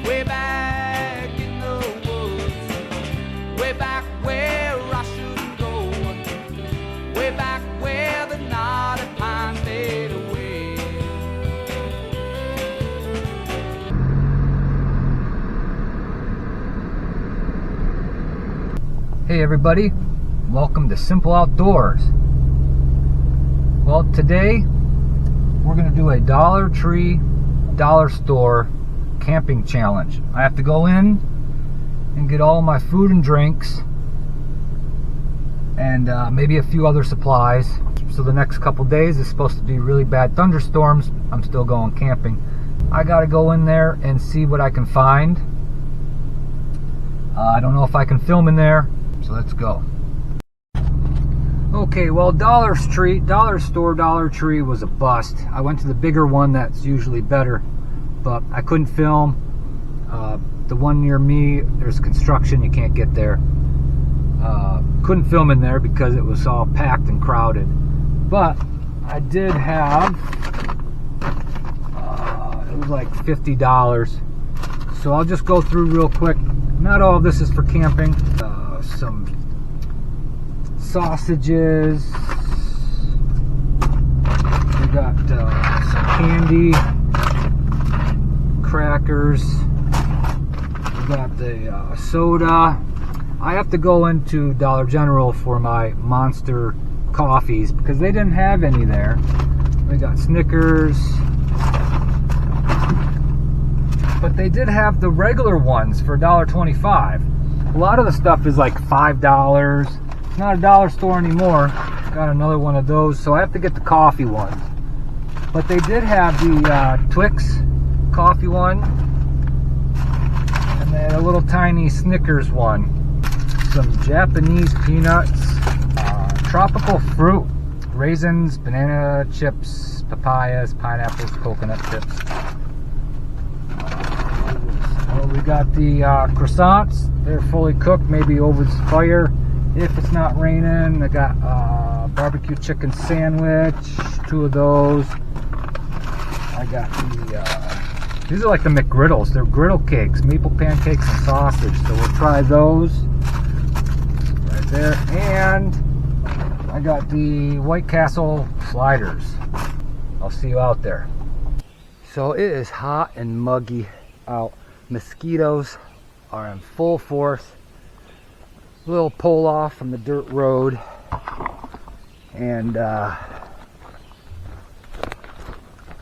way back in the woods, way back where I shouldn't go, way back where the knotted pine fade away. Hey everybody, welcome to Simple Outdoors. Well, today we're going to do a Dollar Tree, Dollar Store camping challenge. I have to go in and get all my food and drinks and maybe a few other supplies. So the next couple days is supposed to be really bad thunderstorms. I'm still going camping. I got to go in there and see what I can find. I don't know if I can film in there, so let's go. Okay, well, Dollar Store, Dollar Tree was a bust. I went to the bigger one that's usually better, but I couldn't film. The one near me, there's construction, you can't get there. Couldn't film in there because it was all packed and crowded. But I did have, it was like $50. So I'll just go through real quick. Not all of this is for camping. Some sausages. We got some candy, crackers. We got the soda. I have to go into Dollar General for my Monster coffees because they didn't have any there. We got Snickers, but they did have the regular ones for $1.25. A lot of the stuff is like $5. It's not a dollar store anymore. Got another one of those, so I have to get the coffee ones. But they did have the Twix coffee one, and then a little tiny Snickers one. Some Japanese peanuts, tropical fruit, raisins, banana chips, papayas, pineapples, coconut chips. We got the croissants. They're fully cooked, maybe over the fire if it's not raining. I got barbecue chicken sandwich, 2 of those. I got the these are like the McGriddles. They're griddle cakes, maple pancakes and sausage. So we'll try those right there. And I got the White Castle sliders. I'll see you out there. So it is hot and muggy out. Mosquitoes are in full force. Little pull off from the dirt road, and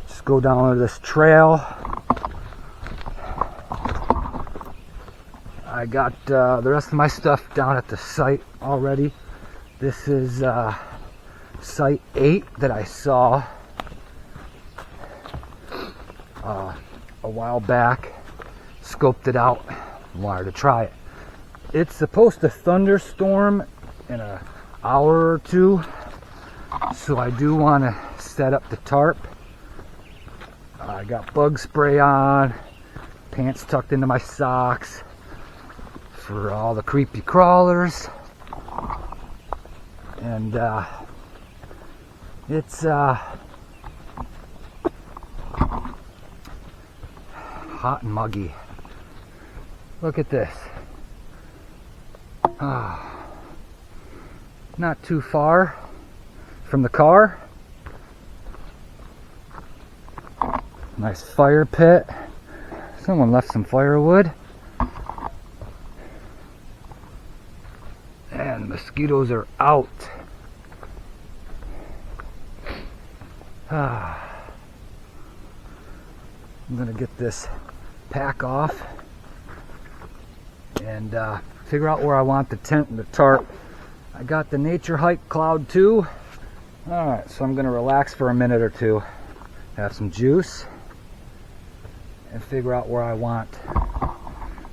just go down to this trail. I got the rest of my stuff down at the site already. This is site 8 that I saw a while back. Scoped it out, wanted to try it. It's supposed to thunderstorm in an hour or 2, so I do want to set up the tarp. I got bug spray on, pants tucked into my socks for all the creepy crawlers, and it's hot and muggy. Look at this. Not too far from the car. Nice fire pit. Someone left some firewood. And mosquitoes are out. I'm gonna get this pack off and figure out where I want the tent and the tarp. I got the Nature Hike Cloud 2. Alright, so I'm going to relax for a minute or two, have some juice, and figure out where I want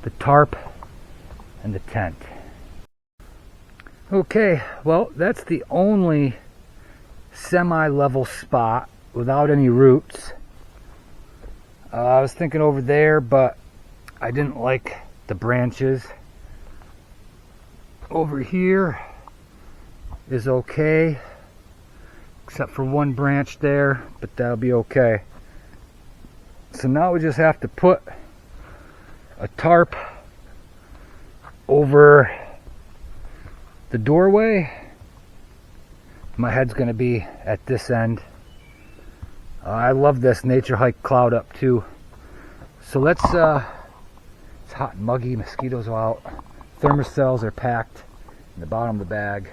the tarp and the tent. Okay, well, that's the only semi-level spot without any roots. I was thinking over there, but I didn't like the branches. Over here is okay, except for one branch there, but that'll be okay. So now we just have to put a tarp over the doorway. My head's going to be at this end. I love this nature hike cloud up too. So let's, it's hot and muggy, mosquitoes are out. Thermocells are packed in the bottom of the bag.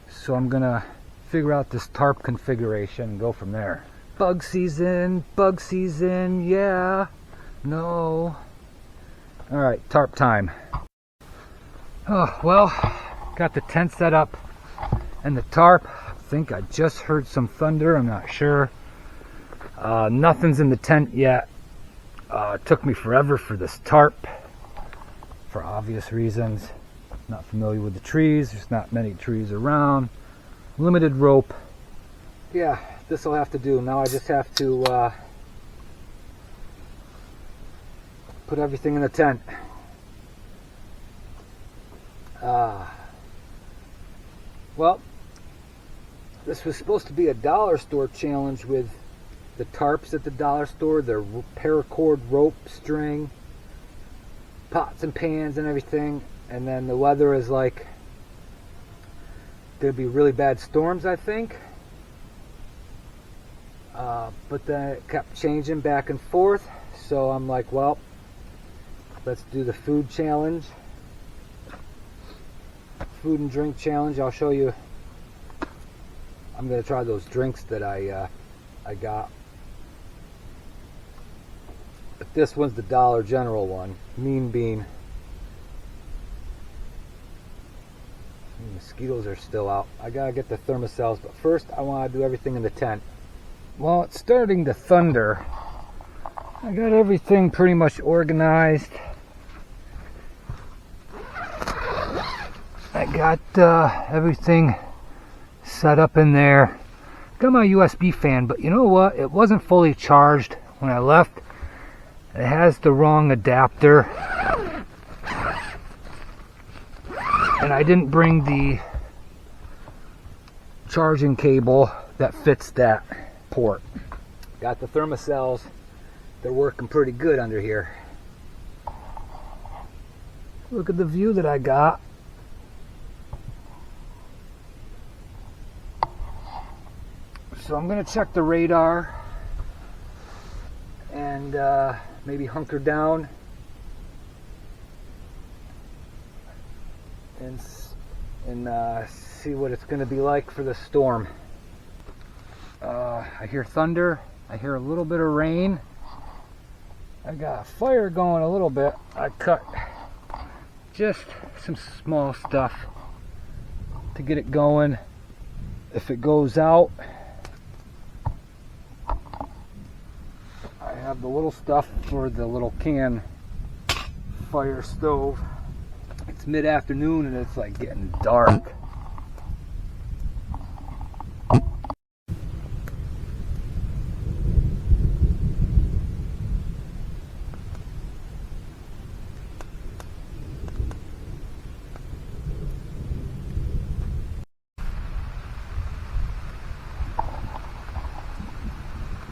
So I'm going to figure out this tarp configuration and go from there. Bug season, yeah, no. Alright, tarp time. Oh, well, got the tent set up and the tarp. I think I just heard some thunder, I'm not sure. Nothing's in the tent yet. It took me forever for this tarp, for obvious reasons. Not familiar with the trees, there's not many trees around. Limited rope. Yeah, this will have to do. Now I just have to put everything in the tent. Well, this was supposed to be a dollar store challenge with the tarps at the dollar store, the paracord rope, string, pots and pans and everything. And then the weather is like, there'd be really bad storms, I think. But then it kept changing back and forth. So I'm like, well, let's do the food challenge. Food and drink challenge. I'll show you. I'm going to try those drinks that I got. But this one's the Dollar General one. Mean Bean. Mosquitoes are still out. I gotta get the thermocells, but first I want to do everything in the tent. Well, it's starting to thunder. I got everything pretty much organized. I got everything set up in there. Got my USB fan, but you know what? It wasn't fully charged when I left. It has the wrong adapter. And I didn't bring the charging cable that fits that port. Got the thermocells. They're working pretty good under here. Look at the view that I got. So I'm going to check the radar and maybe hunker down and see what it's going to be like for the storm. I hear thunder. I hear a little bit of rain. I got a fire going a little bit. I cut just some small stuff to get it going. If it goes out, I have the little stuff for the little can fire stove. It's mid-afternoon and it's like getting dark.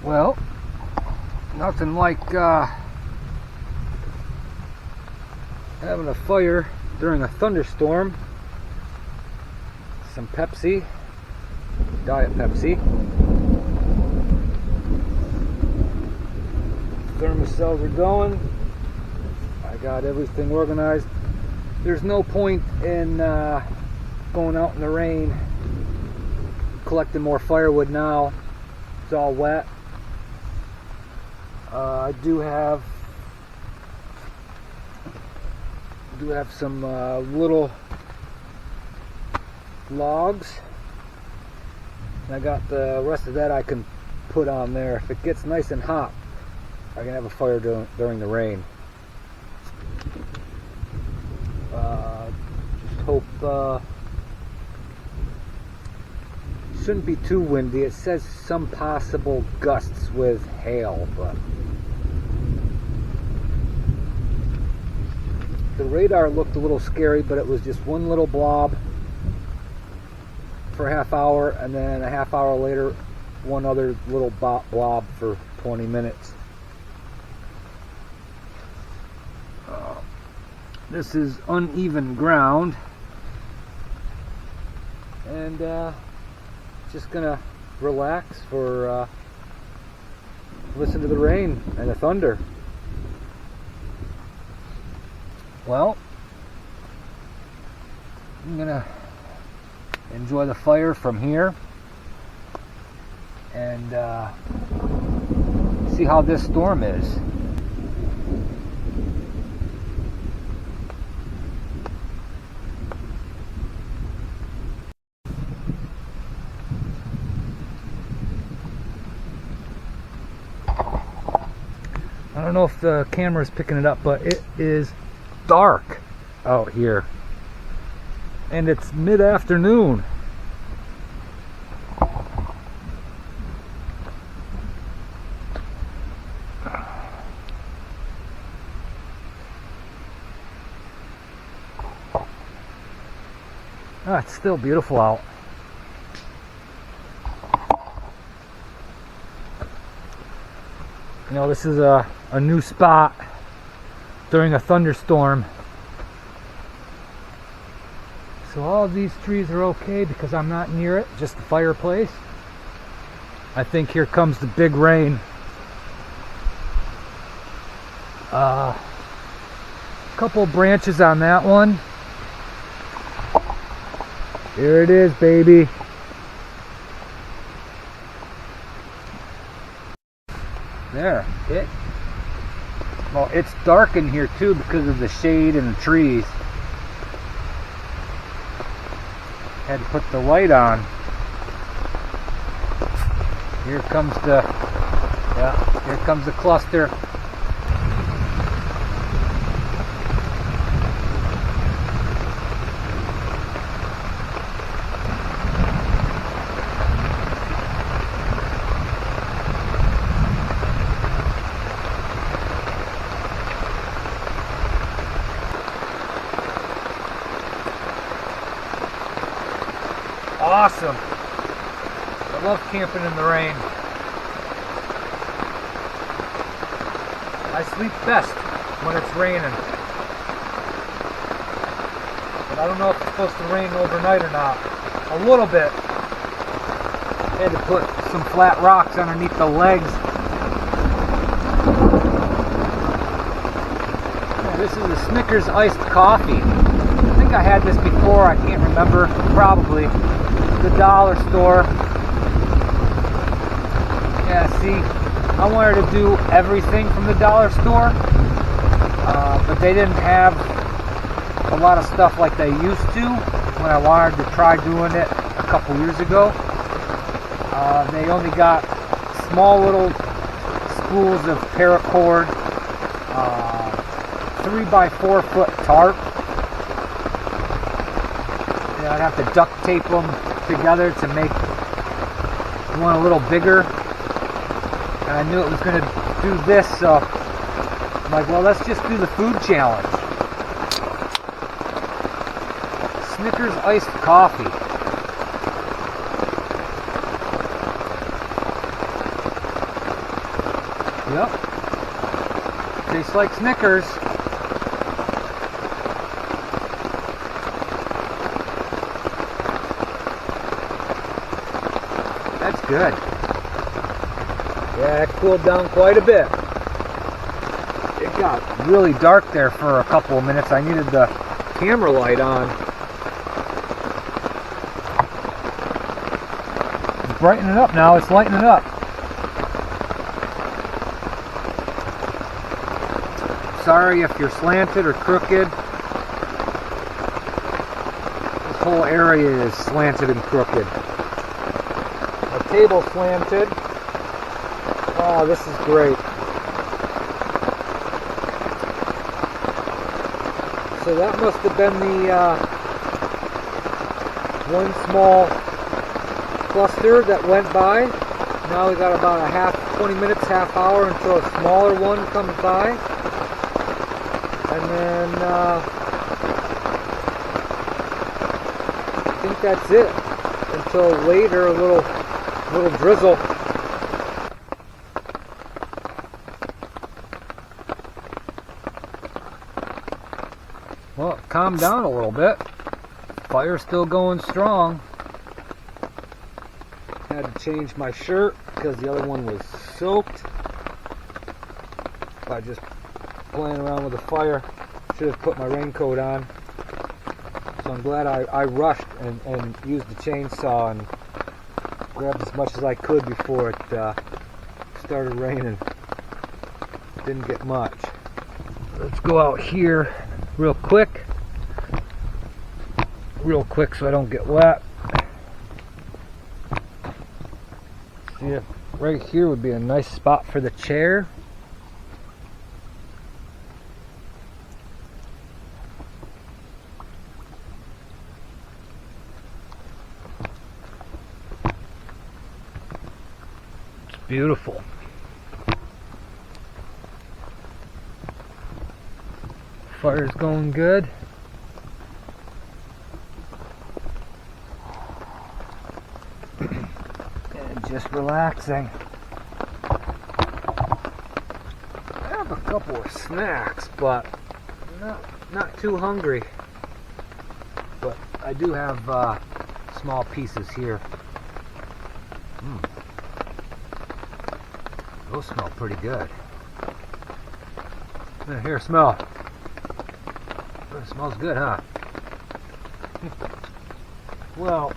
Well, nothing like having a fire during a thunderstorm. Some Pepsi, Diet Pepsi. Thermocells are going. I got everything organized. There's no point in going out in the rain, collecting more firewood now. It's all wet. I do have some little logs. And I got the rest of that I can put on there. If it gets nice and hot, I can have a fire during the rain. Just hope shouldn't be too windy. It says some possible gusts with hail, but the radar looked a little scary, but it was just one little blob for a half hour, and then a half hour later one other little blob for 20 minutes. This is uneven ground, and just gonna relax for listen to the rain and the thunder. Well, I'm gonna enjoy the fire from here and see how this storm is. I don't know if the camera is picking it up, but it is dark out here, and it's mid-afternoon. It's still beautiful out. You know, this is a new spot during a thunderstorm. So all of these trees are okay because I'm not near it, just the fireplace. I think here comes the big rain. Couple branches on that one. Here it is, baby. There, well, it's dark in here too because of the shade and the trees. Had to put the light on. Here comes the cluster. Awesome. I love camping in the rain. I sleep best when it's raining. But I don't know if it's supposed to rain overnight or not. A little bit. I had to put some flat rocks underneath the legs. Yeah, this is a Snickers iced coffee. I think I had this before, I can't remember. Probably. The dollar store. Yeah, see, I wanted to do everything from the dollar store, but they didn't have a lot of stuff like they used to when I wanted to try doing it a couple years ago. They only got small little spools of paracord, 3x4 foot tarp. Yeah, I'd have to duct tape them together to make one a little bigger, and I knew it was going to do this, so I'm like, well, let's just do the food challenge. Snickers iced coffee. Yep, tastes like Snickers. That's good. Yeah, it cooled down quite a bit. It got really dark there for a couple of minutes. I needed the camera light on. It's brightening up now. It's lightening up. Sorry if you're slanted or crooked. This whole area is slanted and crooked. Table slanted. Oh, this is great. So that must have been the one small cluster that went by. Now we got about 20 minutes, half hour until a smaller one comes by. And then I think that's it. Until later, a little drizzle. Well, it calmed down a little bit. Fire's still going strong. Had to change my shirt because the other one was soaked by just playing around with the fire. Should have put my raincoat on. So I'm glad I rushed and used the chainsaw and grabbed as much as I could before it started raining. Didn't get much. Let's go out here real quick so I don't get wet. See if right here would be a nice spot for the chair. It's beautiful. Fire's going good. And just relaxing. I have a couple of snacks, but not too hungry. But I do have small pieces here. Those smell pretty good. Here, smell. It smells good, huh? Well,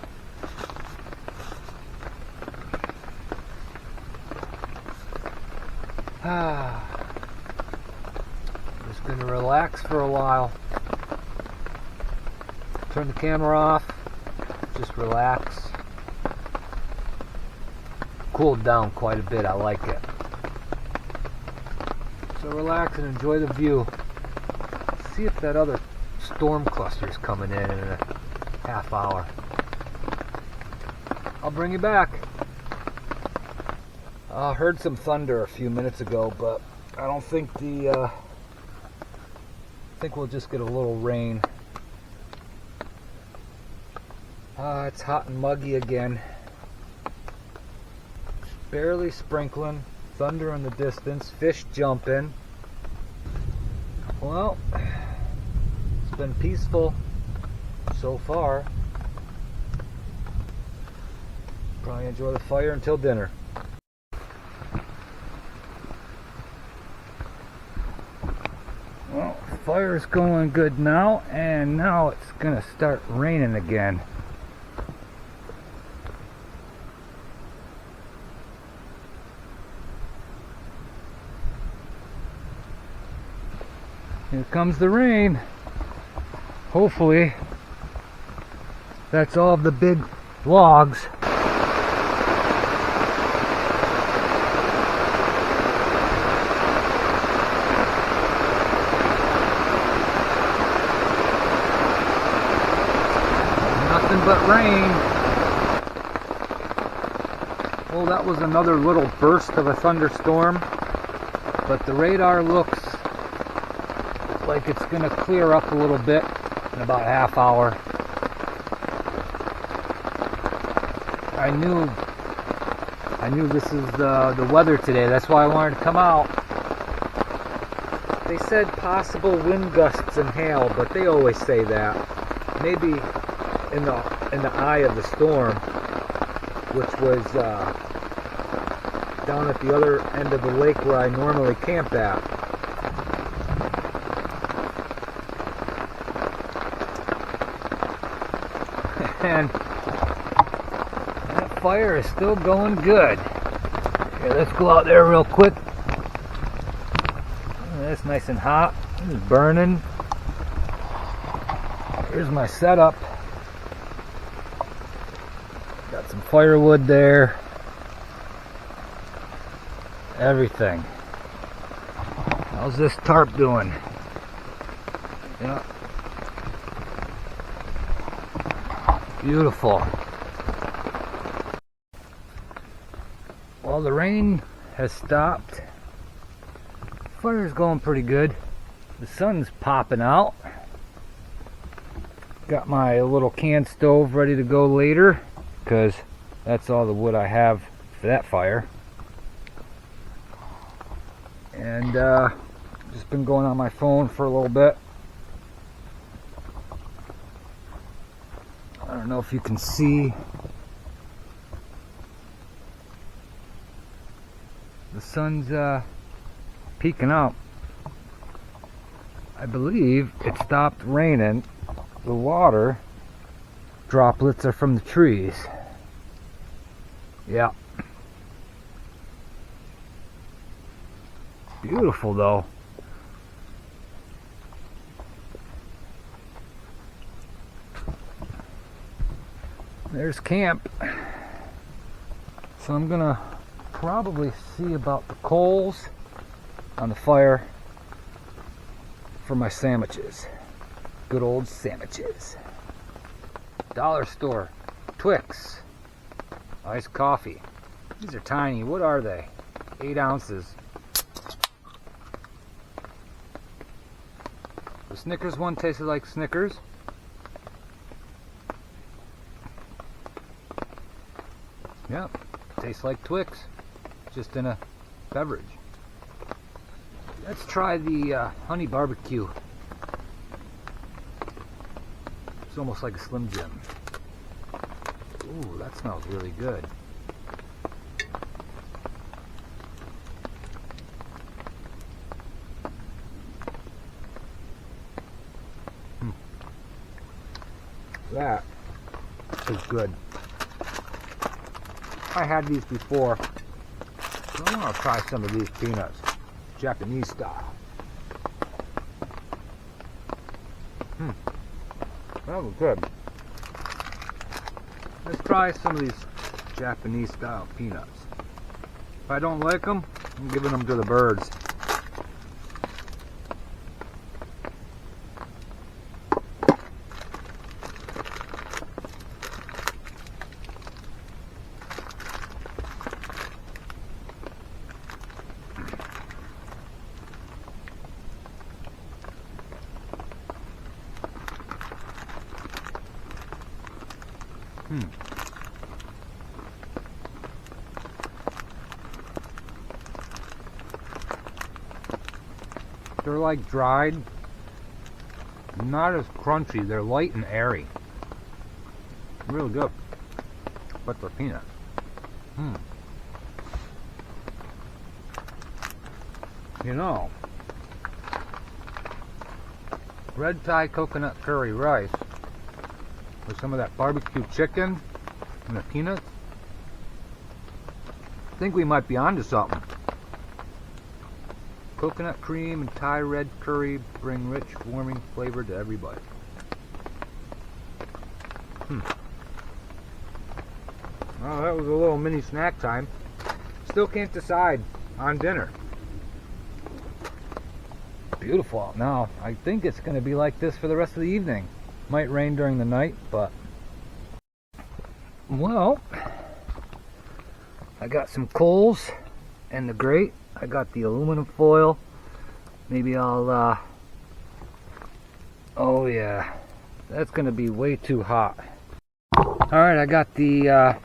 just gonna relax for a while. Turn the camera off. Just relax. Cooled down quite a bit. I like it. So relax and enjoy the view. See if that other storm cluster is coming in a half hour. I'll bring you back. I heard some thunder a few minutes ago, but I don't think I think we'll just get a little rain. It's hot and muggy again. It's barely sprinkling. Thunder in the distance. Fish jumping. Well, it's been peaceful so far. Probably enjoy the fire until dinner. Well, fire's going good now, and now it's gonna start raining again. Here comes the rain. Hopefully, that's all of the big logs. Nothing but rain. Well, that was another little burst of a thunderstorm, but the radar looks like it's going to clear up a little bit in about a half hour. I knew this is the weather today. That's why I wanted to come out. They said possible wind gusts and hail, but they always say that. Maybe in the eye of the storm, which was down at the other end of the lake where I normally camp at. And that fire is still going good. Okay, let's go out there real quick. It's nice and hot. It's burning. Here's my setup. Got some firewood there. Everything. How's this tarp doing? Yeah. Beautiful. Well, the rain has stopped. Fire's going pretty good. The sun's popping out. Got my little can stove ready to go later, because that's all the wood I have for that fire. And just been going on my phone for a little bit. don't know if you can see. The sun's peeking out. I believe it stopped raining. The water droplets are from the trees. Yeah. Beautiful though. There's camp. So I'm gonna probably see about the coals on the fire for my sandwiches. Good old sandwiches. Dollar store, Twix, iced coffee. These are tiny. What are they? 8 ounces. The Snickers one tasted like Snickers. Yep, tastes like Twix, just in a beverage. Let's try the honey barbecue. It's almost like a Slim Jim. Ooh, that smells really good. That is good. I had these before, so I'm gonna try some of these peanuts, Japanese style. That was good. Let's try some of these Japanese style peanuts. If I don't like them, I'm giving them to the birds. They're like dried, not as crunchy. They're light and airy. Really good. But they're peanuts. You know, red Thai coconut curry rice with some of that barbecue chicken and the peanuts. I think we might be onto something. Coconut cream and Thai red curry bring rich, warming flavor to every bite. Well, that was a little mini snack time. Still can't decide on dinner. Beautiful out now. I think it's going to be like this for the rest of the evening. Might rain during the night, but... Well, I got some coals and the grate. I got the aluminum foil. Maybe I'll, oh yeah, that's gonna be way too hot. Alright, I got the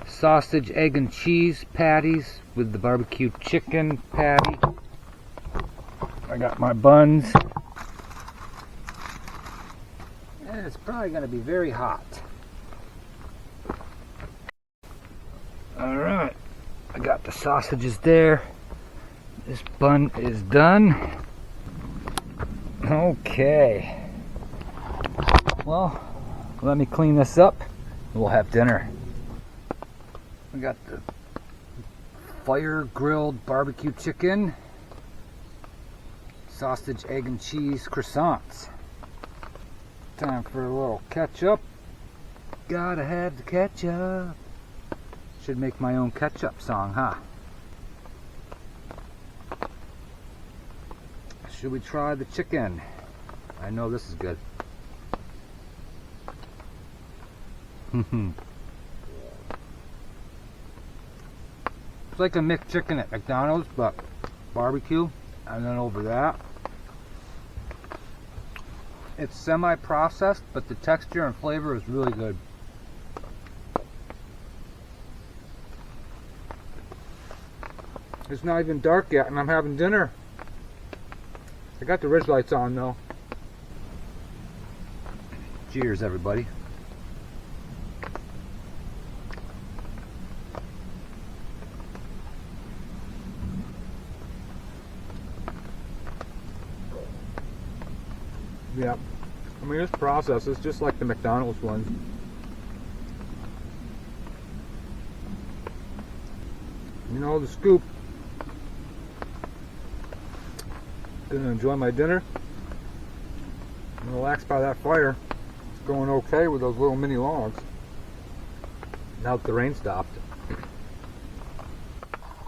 sausage, egg, and cheese patties with the barbecue chicken patty. I got my buns. And it's probably gonna be very hot. Alright, I got the sausages there. This bun is done. Okay. Well, let me clean this up and we'll have dinner. We got the fire grilled barbecue chicken, sausage, egg, and cheese croissants. Time for a little ketchup. Gotta have the ketchup. Should make my own ketchup song, huh? Should we try the chicken? I know this is good. It's like a mixed chicken at McDonald's, but barbecue, and then over that. It's semi-processed, but the texture and flavor is really good. It's not even dark yet, and I'm having dinner. I got the ridge lights on though. Cheers, everybody. Yeah. I mean, this process is just like the McDonald's one. You know, the scoop. Gonna enjoy my dinner. And relax by that fire. It's going okay with those little mini logs. Now that the rain stopped.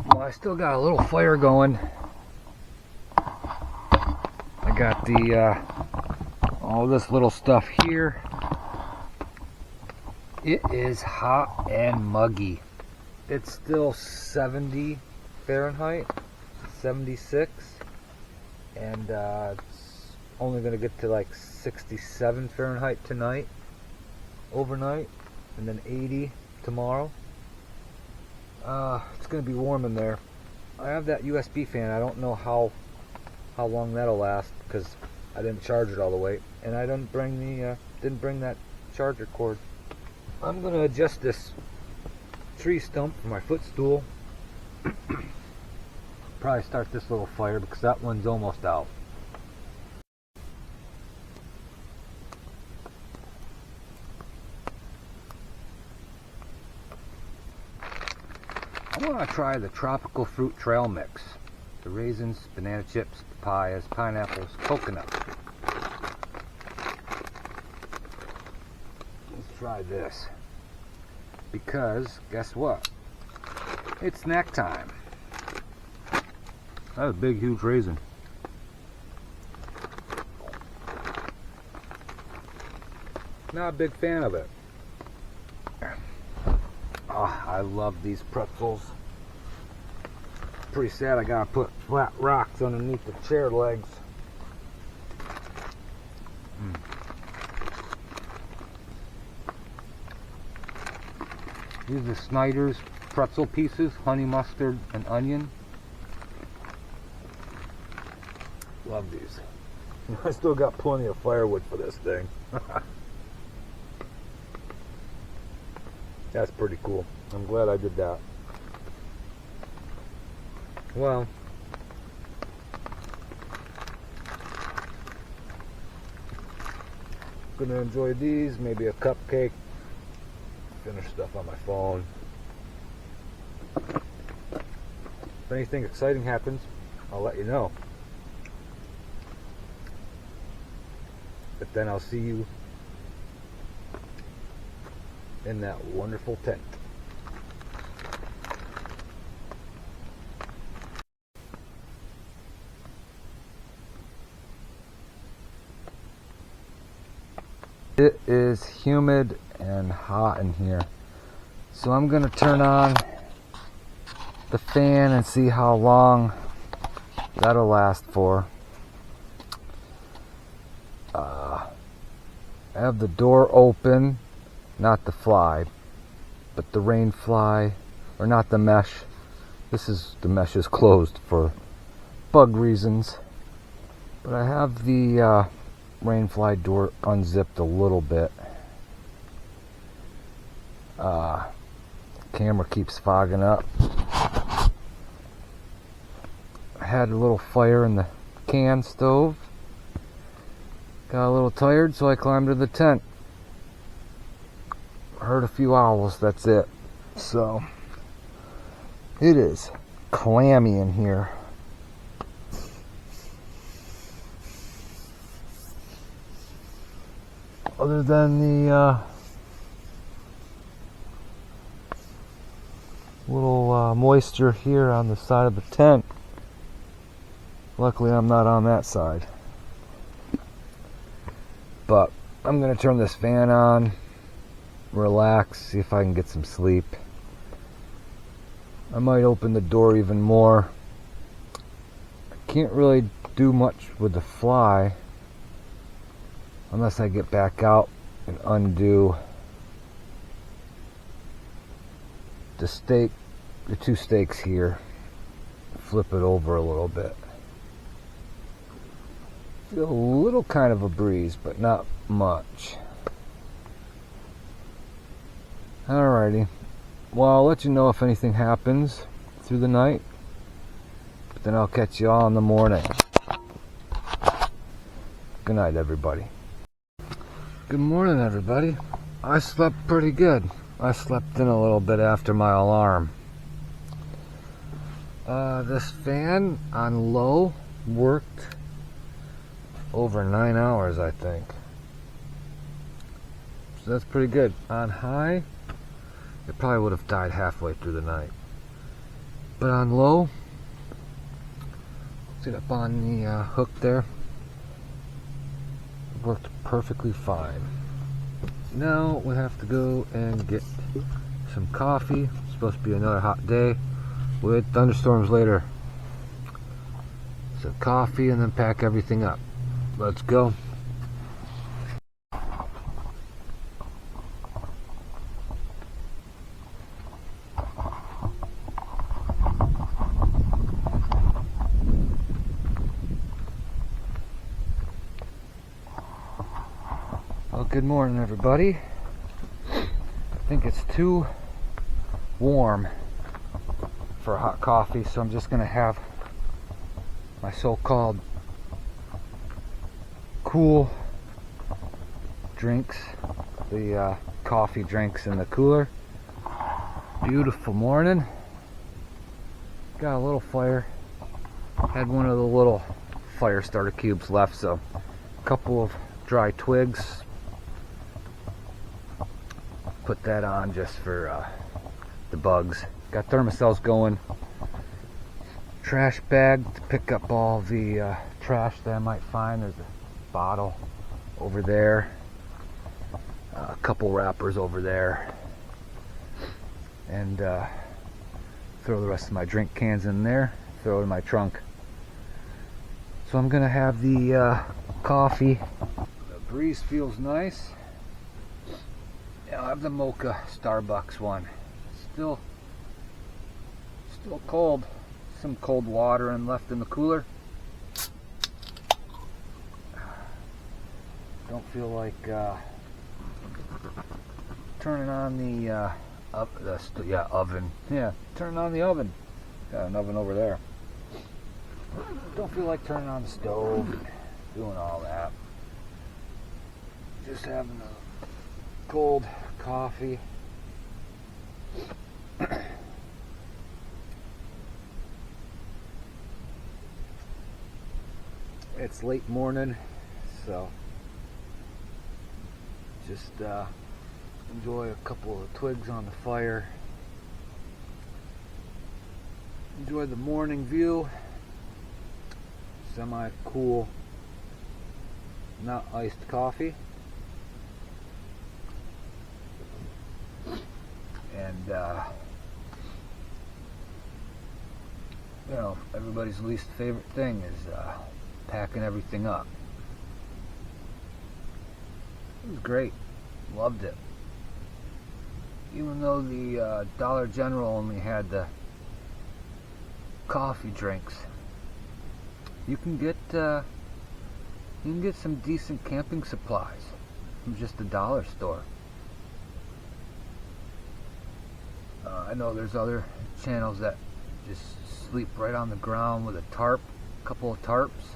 Well, I still got a little fire going. I got the all this little stuff here. It is hot and muggy. It's still 70 Fahrenheit, 76, and it's only going to get to like 67 Fahrenheit tonight, overnight, and then 80 tomorrow. It's going to be warm in there. I have that USB fan. I don't know how long that'll last because I didn't charge it all the way, and I didn't bring that charger cord. I'm going to adjust this tree stump for my footstool. Probably start this little fire because that one's almost out. I want to try the tropical fruit trail mix. The raisins, banana chips, papayas, pineapples, coconut. Let's try this. Because, guess what? It's snack time. That's a big, huge raisin. Not a big fan of it. Oh, I love these pretzels. Pretty sad I gotta put flat rocks underneath the chair legs. These are Snyder's pretzel pieces, honey mustard and onion. Love these. I still got plenty of firewood for this thing. That's pretty cool. I'm glad I did that. Well, gonna enjoy these, maybe a cupcake. Finish stuff on my phone. If anything exciting happens, I'll let you know. But then I'll see you in that wonderful tent. It is humid and hot in here, so I'm gonna turn on the fan and see how long that'll last for. I have the door open, not the fly, but the rain fly, or not the mesh. The mesh is closed for bug reasons, but I have the rain fly door unzipped a little bit. Camera keeps fogging up. I had a little fire in the can stove. Got a little tired, so I climbed to the tent. Heard a few owls, that's it. So, it is clammy in here. Other than the little moisture here on the side of the tent. Luckily I'm not on that side. But I'm going to turn this fan on, relax, see if I can get some sleep. I might open the door even more. I can't really do much with the fly unless I get back out and undo the two stakes here, flip it over a little bit. Feel a little kind of a breeze, but not much. Alrighty, well, I'll let you know if anything happens through the night, but then I'll catch you all in the morning. Good night, everybody. Good morning, everybody. I slept pretty good. I slept in a little bit after my alarm. This fan on low worked over 9 hours, I think. So that's pretty good. On high, it probably would have died halfway through the night. But on low, sit up on the hook there, it worked perfectly fine. Now we have to go and get some coffee. It's supposed to be another hot day with thunderstorms later. So coffee and then pack everything up. Let's go. Well, good morning, everybody. I think it's too warm for a hot coffee, so I'm just gonna have my so-called cool drinks, the coffee drinks in the cooler. Beautiful morning. Got a little fire. Had one of the little fire starter cubes left, so a couple of dry twigs. Put that on just for the bugs. Got thermocells going. Trash bag to pick up all the trash that I might find. There's a bottle over there, a couple wrappers over there, and throw the rest of my drink cans in there, throw it in my trunk. So I'm gonna have the coffee. The breeze feels nice. Yeah, I have the mocha Starbucks one. Still cold. Some cold water and left in the cooler. Don't feel like turning on the oven. Yeah, turning on the oven. Got an oven over there. Don't feel like turning on the stove, doing all that. Just having a cold coffee. It's late morning, so just enjoy a couple of twigs on the fire. Enjoy the morning view. Semi-cool, not iced coffee. And you know, everybody's least favorite thing is packing everything up. It was great. Loved it. Even though the Dollar General only had the coffee drinks, you can get some decent camping supplies from just the dollar store. I know there's other channels that just sleep right on the ground with a tarp, a couple of tarps.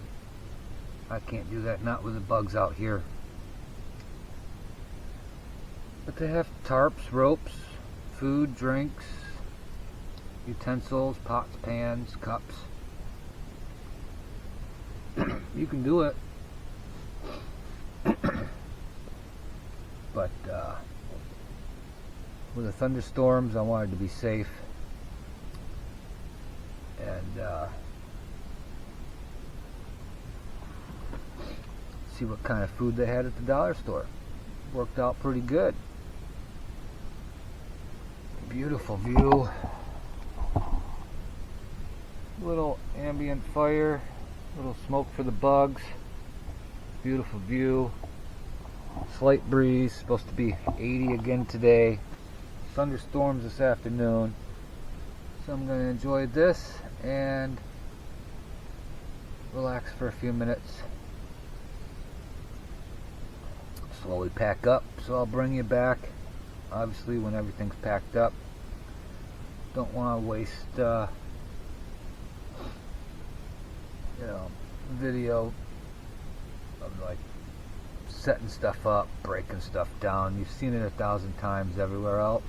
I can't do that, not with the bugs out here. But they have tarps, ropes, food, drinks, utensils, pots, pans, cups. You can do it. But with the thunderstorms, I wanted to be safe. And see what kind of food they had at the dollar store. Worked out pretty good. Beautiful view. Little ambient fire, little smoke for the bugs. Beautiful view. Slight breeze, supposed to be 80 again today. Thunderstorms this afternoon. So I'm going to enjoy this and relax for a few minutes. Slowly pack up, so I'll bring you back obviously when everything's packed up. Don't want to waste video of like setting stuff up, breaking stuff down. You've seen it 1,000 times everywhere else.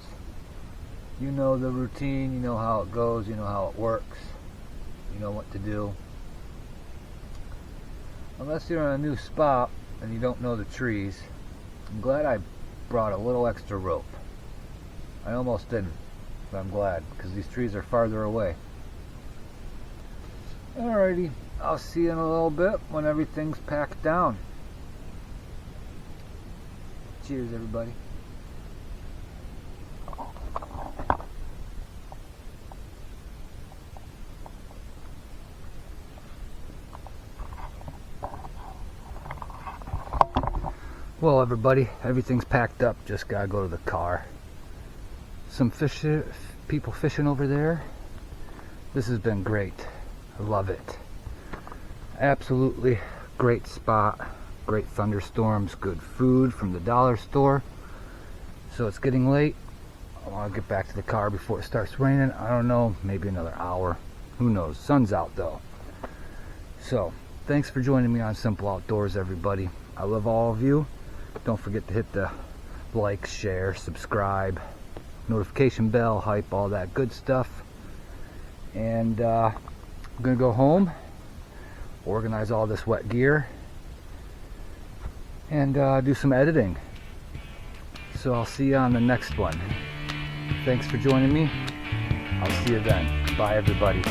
You know the routine, you know how it goes, you know how it works, you know what to do. Unless you're in a new spot and you don't know the trees, I'm glad I brought a little extra rope. I almost didn't, but I'm glad, because these trees are farther away. Alrighty, I'll see you in a little bit when everything's packed down. Cheers, everybody. Well, everybody, everything's packed up. Just gotta go to the car. Some people fishing over there. This has been great. I love it. Absolutely great spot. Great thunderstorms. Good food from the dollar store. So it's getting late. I want to get back to the car before it starts raining. I don't know, maybe another hour. Who knows? Sun's out though. So thanks for joining me on Simple Outdoors, everybody. I love all of you. Don't forget to hit the like, share, subscribe, notification bell, hype, all that good stuff. And I'm gonna go home, organize all this wet gear, and do some editing. So I'll see you on the next one. Thanks for joining me. I'll see you then. Bye, everybody.